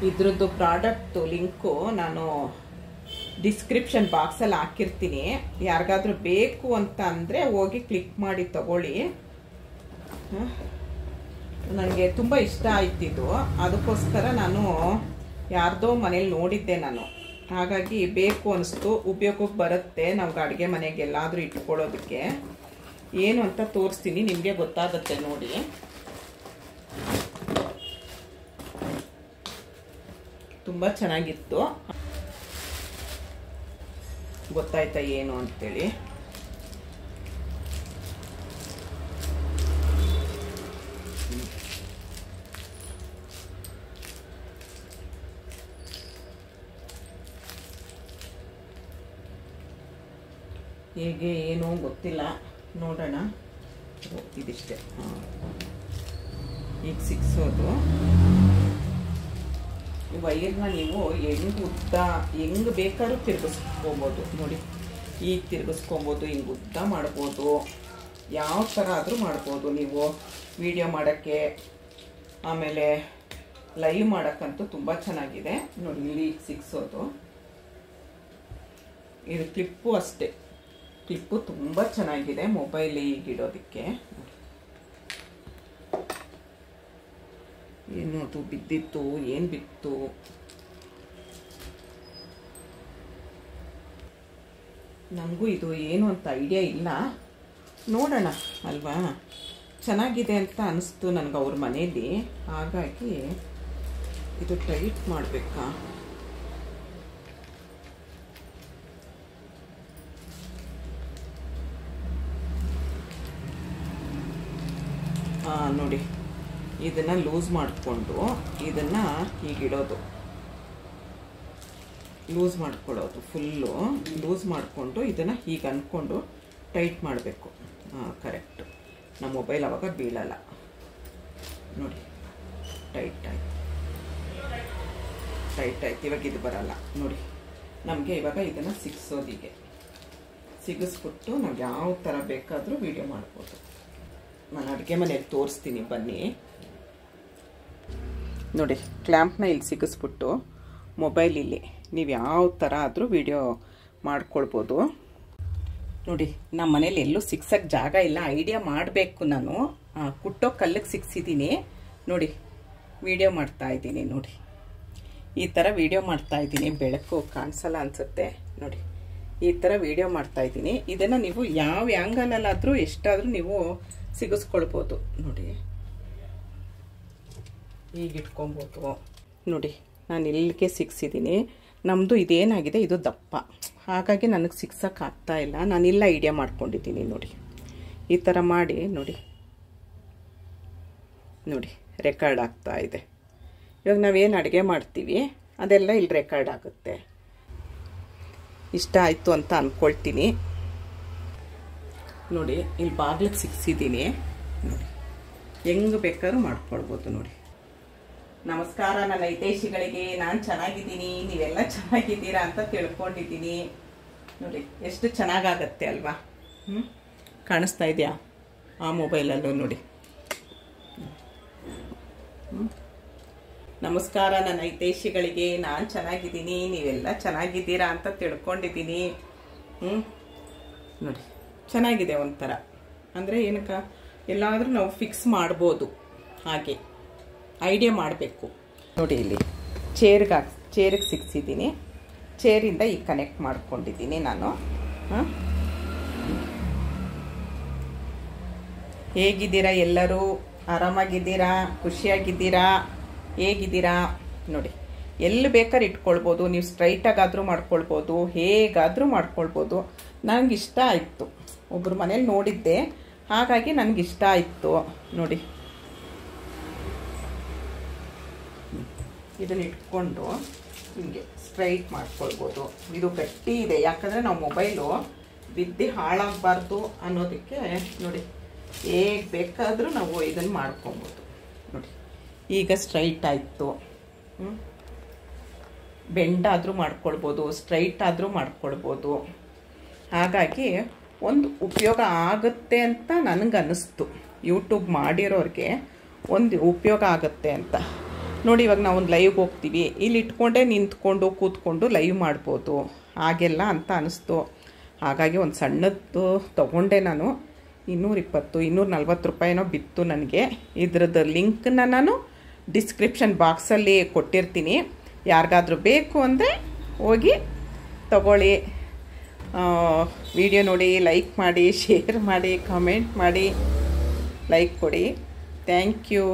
ಇದ್ರದ್ದು product link ನಾನು description ಬಾಕ್ಸಲ್ಲಿ ಹಾಕಿರ್ತೀನಿ. ಯಾರಿಗಾದ್ರೂ ಬೇಕು ಅಂತ ಅಂದರೆ ಹೋಗಿ ಕ್ಲಿಕ್ ಮಾಡಿ ತಗೊಳ್ಳಿ. ನನಗೆ ತುಂಬ ಇಷ್ಟ ಆಯ್ತಿದ್ದು, ಅದಕ್ಕೋಸ್ಕರ ನಾನು ಯಾರ್ದೋ ಮನೇಲಿ ನೋಡಿದ್ದೆ ನಾನು. ಹಾಗಾಗಿ ಬೇಕು ಅನಿಸ್ತು, ಉಪಯೋಗಕ್ಕೆ ಬರುತ್ತೆ ನಾವು ಅಡುಗೆ ಮನೆಗೆ ಎಲ್ಲಾದರೂ ಇಟ್ಕೊಳ್ಳೋದಕ್ಕೆ. ಏನು ಅಂತ ತೋರಿಸ್ತೀನಿ, ನಿಮಗೆ ಗೊತ್ತಾಗುತ್ತೆ ನೋಡಿ. ತುಂಬ ಚೆನ್ನಾಗಿತ್ತು. ಗೊತ್ತಾಯ್ತಾ ಏನು ಅಂತೇಳಿ? ಹೇಗೆ ಏನು ಗೊತ್ತಿಲ್ಲ, ನೋಡೋಣ. ಇದಿಷ್ಟೇ. ಈಗ ಸಿಕ್ಸೋದು ವೈರ್ನ ನೀವು ಹೆಂಗೆ ಬೇಕಾದ್ರೂ ತಿರ್ಗಿಸ್ಕೊಬೋದು ನೋಡಿ. ಈಗ ತಿರ್ಗಿಸ್ಕೊಬೋದು, ಹಿಂಗೆ ಉದ್ದ ಮಾಡ್ಬೋದು, ಯಾವ ಥರ ಆದರೂ ಮಾಡ್ಬೋದು ನೀವು. ವಿಡಿಯೋ ಮಾಡೋಕ್ಕೆ, ಆಮೇಲೆ ಲೈವ್ ಮಾಡೋಕ್ಕಂತೂ ತುಂಬ ಚೆನ್ನಾಗಿದೆ ನೋಡಿ. ಇಲ್ಲಿ ಈಗ ಸಿಕ್ಸೋದು. ಇದು ಕ್ಲಿಪ್ಪು ಅಷ್ಟೇ, ಕ್ಲಿಪ್ಪು ತುಂಬ ಚೆನ್ನಾಗಿದೆ ಮೊಬೈಲ್ ಈಗಿಡೋದಕ್ಕೆ. ಏನು ಅದು ಬಿದ್ದಿತ್ತು, ಏನು ಬಿತ್ತು? ನನಗೂ ಇದು ಏನು ಅಂತ ಐಡಿಯಾ ಇಲ್ಲ, ನೋಡೋಣ ಅಲ್ವಾ. ಚೆನ್ನಾಗಿದೆ ಅಂತ ಅನಿಸ್ತು ನನಗೆ ಅವ್ರ ಮನೇಲಿ, ಹಾಗಾಗಿ ಇದು ಟೈಟ್ ಮಾಡಬೇಕಾ? ನೋಡಿ, ಇದನ್ನು ಲೂಸ್ ಮಾಡಿಕೊಂಡು ಇದನ್ನು ಹೀಗಿಡೋದು, ಲೂಸ್ ಮಾಡ್ಕೊಳ್ಳೋದು. ಫುಲ್ಲು ಲೂಸ್ ಮಾಡಿಕೊಂಡು ಇದನ್ನು ಹೀಗೆ ಅಂದ್ಕೊಂಡು ಟೈಟ್ ಮಾಡಬೇಕು. ಕರೆಕ್ಟು, ನಮ್ಮ ಮೊಬೈಲ್ ಆವಾಗ ಬೀಳಲ್ಲ ನೋಡಿ. ಟೈಟ್ ಆಯ್ತು, ಟೈಟ್ ಆಯ್ತು. ಇವಾಗ ಇದು ಬರಲ್ಲ ನೋಡಿ ನಮಗೆ. ಇವಾಗ ಇದನ್ನು ಸಿಗಿಸೋದಿಗೆ ಸಿಗಿಸ್ಬಿಟ್ಟು ನಾವು ಯಾವ ಥರ ಬೇಕಾದರೂ ವಿಡಿಯೋ ಮಾಡ್ಬೋದು. ನಾನು ಅಡುಗೆ ಮನೆಯಲ್ಲಿ ತೋರಿಸ್ತೀನಿ ಬನ್ನಿ ನೋಡಿ. ಕ್ಲ್ಯಾಂಪ್ನ ಇಲ್ಲಿ ಸಿಗಿಸ್ಬಿಟ್ಟು ಮೊಬೈಲ್ ಇಲ್ಲಿ ನೀವು ಯಾವ ಥರ ಆದರೂ ವಿಡಿಯೋ ಮಾಡ್ಕೊಳ್ಬೋದು ನೋಡಿ. ನಮ್ಮ ಮನೇಲಿ ಎಲ್ಲೂ ಸಿಕ್ಸೋಕ್ಕೆ ಜಾಗ ಇಲ್ಲ, ಐಡಿಯಾ ಮಾಡಬೇಕು ನಾನು. ಕುಟ್ಟೋ ಕಲ್ಲಿಗೆ ಸಿಕ್ಸಿದ್ದೀನಿ ನೋಡಿ. ವಿಡಿಯೋ ಮಾಡ್ತಾಯಿದ್ದೀನಿ ನೋಡಿ, ಈ ಥರ ವಿಡಿಯೋ ಮಾಡ್ತಾಯಿದ್ದೀನಿ. ಬೆಳಕು ಕಾಣಿಸಲ್ಲ ಅನಿಸುತ್ತೆ ನೋಡಿ. ಈ ಥರ ವಿಡಿಯೋ ಮಾಡ್ತಾಯಿದ್ದೀನಿ. ಇದನ್ನು ನೀವು ಯಾವ ಆ್ಯಂಗಲಲ್ಲಾದರೂ ಎಷ್ಟಾದರೂ ನೀವು ಸಿಗಿಸ್ಕೊಳ್ಬೋದು ನೋಡಿ. ಈಗ ಇಟ್ಕೊಬೋದು ನೋಡಿ. ನಾನು ಇಲ್ಲಿಗೆ ಸಿಕ್ಸಿದ್ದೀನಿ. ನಮ್ಮದು ಇದೇನಾಗಿದೆ, ಇದು ದಪ್ಪ, ಹಾಗಾಗಿ ನನಗೆ ಸಿಕ್ಸೋಕೆ ಆಗ್ತಾ ಇಲ್ಲ. ನಾನಿಲ್ಲ ಐಡಿಯಾ ಮಾಡ್ಕೊಂಡಿದ್ದೀನಿ ನೋಡಿ. ಈ ಥರ ಮಾಡಿ ನೋಡಿ ನೋಡಿ, ರೆಕಾರ್ಡ್ ಆಗ್ತಾ ಇದೆ. ಇವಾಗ ನಾವೇನು ಅಡುಗೆ ಮಾಡ್ತೀವಿ ಅದೆಲ್ಲ ಇಲ್ಲಿ ರೆಕಾರ್ಡ್ ಆಗುತ್ತೆ. ಇಷ್ಟ ಆಯಿತು ಅಂತ ಅಂದ್ಕೊಳ್ತೀನಿ ನೋಡಿ. ಇಲ್ಲಿ ಬಾಗಿಲಿಗೆ ಸಿಕ್ಸಿದ್ದೀನಿ ನೋಡಿ. ಹೆಂಗೆ ಬೇಕಾದ್ರೂ ಮಾಡ್ಕೊಳ್ಬೋದು ನೋಡಿ. ನಮಸ್ಕಾರ ನನ್ನ ಹಿತೈಷಿಗಳಿಗೆ. ನಾನು ಚೆನ್ನಾಗಿದ್ದೀನಿ, ನೀವೆಲ್ಲ ಚೆನ್ನಾಗಿದ್ದೀರಾ ಅಂತ ತಿಳ್ಕೊಂಡಿದ್ದೀನಿ ನೋಡಿ. ಎಷ್ಟು ಚೆನ್ನಾಗಾಗತ್ತೆ ಅಲ್ವಾ? ಕಾಣಿಸ್ತಾ ಇದೆಯಾ ಆ ಮೊಬೈಲಲ್ಲೂ ನೋಡಿ. ನಮಸ್ಕಾರ ನನ್ನ ಹಿತೈಷಿಗಳಿಗೆ. ನಾನು ಚೆನ್ನಾಗಿದ್ದೀನಿ, ನೀವೆಲ್ಲ ಚೆನ್ನಾಗಿದ್ದೀರಾ ಅಂತ ತಿಳ್ಕೊಂಡಿದ್ದೀನಿ. ನೋಡಿ ಚೆನ್ನಾಗಿದೆ ಒಂಥರ. ಅಂದರೆ ಏನಕ್ಕ ಎಲ್ಲಾದರೂ ನಾವು ಫಿಕ್ಸ್ ಮಾಡ್ಬೋದು, ಹಾಗೆ ಐಡಿಯಾ ಮಾಡಬೇಕು ನೋಡಿ. ಇಲ್ಲಿ ಚೇರಿಗೆ ಸಿಕ್ಸಿದ್ದೀನಿ. ಚೇರಿಂದ ಈಗ ಕನೆಕ್ಟ್ ಮಾಡ್ಕೊಂಡಿದ್ದೀನಿ ನಾನು. ಹೇಗಿದ್ದೀರಾ ಎಲ್ಲರೂ? ಆರಾಮಾಗಿದ್ದೀರಾ? ಖುಷಿಯಾಗಿದ್ದೀರಾ? ಹೇಗಿದ್ದೀರಾ ನೋಡಿ. ಎಲ್ಲಿ ಬೇಕಾದ್ರೆ ಇಟ್ಕೊಳ್ಬೋದು ನೀವು. ಸ್ಟ್ರೈಟಾಗಾದರೂ ಮಾಡ್ಕೊಳ್ಬೋದು, ಹೇಗಾದರೂ ಮಾಡ್ಕೊಳ್ಬೋದು. ನನಗೆ ಇಷ್ಟ ಆಯಿತು, ಒಬ್ಬರು ಮನೇಲಿ ನೋಡಿದ್ದೆ, ಹಾಗಾಗಿ ನನಗಿಷ್ಟ ಆಯಿತು ನೋಡಿ. ಇದನ್ನು ಇಟ್ಕೊಂಡು ಹೀಗೆ ಸ್ಟ್ರೈಟ್ ಮಾಡ್ಕೊಳ್ಬೋದು. ಇದು ಗಟ್ಟಿ ಇದೆ, ಯಾಕಂದರೆ ನಾವು ಮೊಬೈಲು ಬಿದ್ದು ಹಾಳಾಗಬಾರ್ದು ಅನ್ನೋದಕ್ಕೆ ನೋಡಿ. ಹೇಗೆ ಬೇಕಾದರೂ ನಾವು ಇದನ್ನು ಮಾಡ್ಕೊಬೋದು ನೋಡಿ. ಈಗ ಸ್ಟ್ರೈಟ್ ಆಯಿತು. ಬೆಂಡಾದರೂ ಮಾಡ್ಕೊಳ್ಬೋದು, ಸ್ಟ್ರೈಟ್ ಆದರೂ ಮಾಡ್ಕೊಳ್ಬೋದು. ಹಾಗಾಗಿ ಒಂದು ಉಪಯೋಗ ಆಗುತ್ತೆ ಅಂತ ನನಗನ್ನಿಸ್ತು. ಯೂಟ್ಯೂಬ್ ಮಾಡಿರೋರಿಗೆ ಒಂದು ಉಪಯೋಗ ಆಗುತ್ತೆ ಅಂತ. ನೋಡಿ ಇವಾಗ ನಾವು ಒಂದು ಲೈವ್ಗೆ ಹೋಗ್ತೀವಿ, ಇಲ್ಲಿ ಇಟ್ಕೊಂಡೇ ನಿಂತ್ಕೊಂಡು ಕೂತ್ಕೊಂಡು ಲೈವ್ ಮಾಡ್ಬೋದು ಹಾಗೆಲ್ಲ ಅಂತ ಅನಿಸ್ತು. ಹಾಗಾಗಿ ಒಂದು ಸಣ್ಣದ್ದು ತೊಗೊಂಡೆ ನಾನು. 220 240 ರೂಪಾಯಿನೋ ಬಿತ್ತು ನನಗೆ. ಇದ್ರದ್ದು ಲಿಂಕ್ನ ನಾನು ಡಿಸ್ಕ್ರಿಪ್ಷನ್ ಬಾಕ್ಸಲ್ಲಿ ಕೊಟ್ಟಿರ್ತೀನಿ. ಯಾರಿಗಾದ್ರೂ ಬೇಕು ಅಂದರೆ ಹೋಗಿ ತಗೊಳ್ಳಿ. ವಿಡಿಯೋ ನೋಡಿ, ಲೈಕ್ ಮಾಡಿ, ಶೇರ್ ಮಾಡಿ, ಕಮೆಂಟ್ ಮಾಡಿ, ಲೈಕ್ ಕೊಡಿ. Thank you.